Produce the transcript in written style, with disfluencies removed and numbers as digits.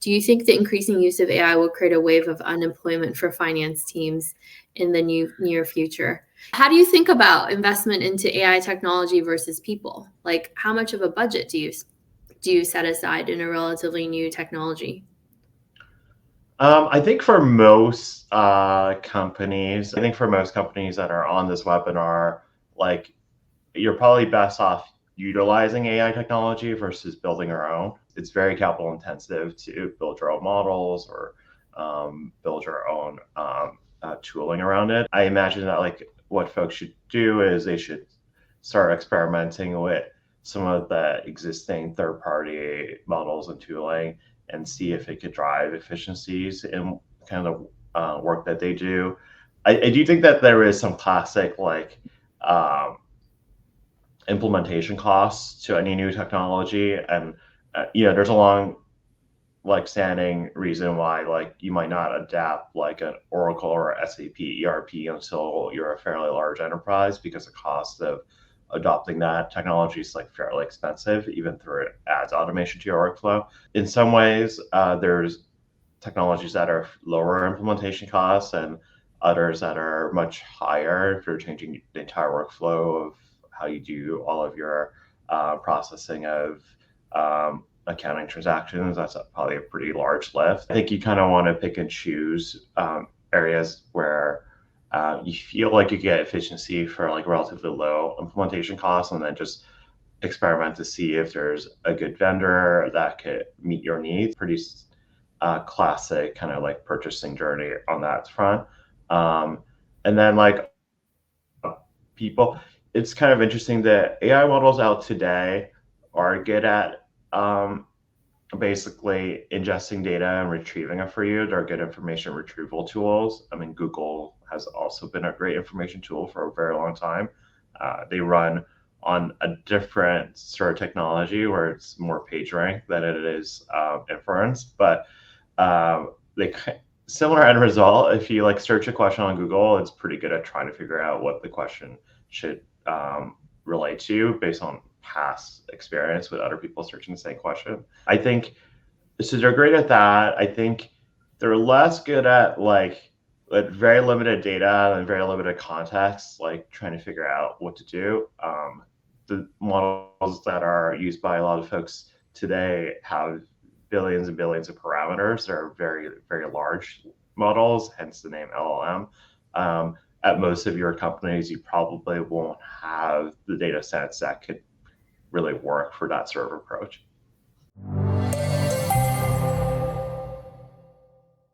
Do you think the increasing use of AI will create a wave of unemployment for finance teams in the near future? How do you think about investment into AI technology versus people? Like, how much of a budget do you set aside in a relatively new technology? I think for most companies, that are on this webinar, like you're probably best off utilizing AI technology versus building your own. It's very capital intensive to build your own models or build your own tooling around it. I imagine that like what folks should do is they should start experimenting with some of the existing third-party models and tooling and see if it could drive efficiencies in kind of work that they do. I do think that there is some classic like implementation costs to any new technology, and there's a long like standing reason why like you might not adapt like an Oracle or SAP ERP until you're a fairly large enterprise, because the cost of adopting that technology is like fairly expensive, even though it adds automation to your workflow. In some ways, there's technologies that are lower implementation costs and others that are much higher if you're changing the entire workflow of how you do all of your processing of accounting transactions. That's probably a pretty large lift. I think you kind of want to pick and choose areas where you feel like you get efficiency for like relatively low implementation costs, and then just experiment to see if there's a good vendor that could meet your needs. Pretty classic kind of like purchasing journey on that front. And then like people, it's kind of interesting that AI models out today are good at basically ingesting data and retrieving it for you. They're good information retrieval tools. I mean, Google has also been a great information tool for a very long time. They run on a different sort of technology where it's more PageRank than it is inference, but they similar end result. If you like search a question on Google, it's pretty good at trying to figure out what the question should relate to based on past experience with other people searching the same question. I think so they're great at that. I think they're less good at like with very limited data and very limited context, like trying to figure out what to do. The models that are used by a lot of folks today have billions and billions of parameters. They're very, very large models, hence the name LLM. At most of your companies, you probably won't have the data sets that could really work for that sort of approach.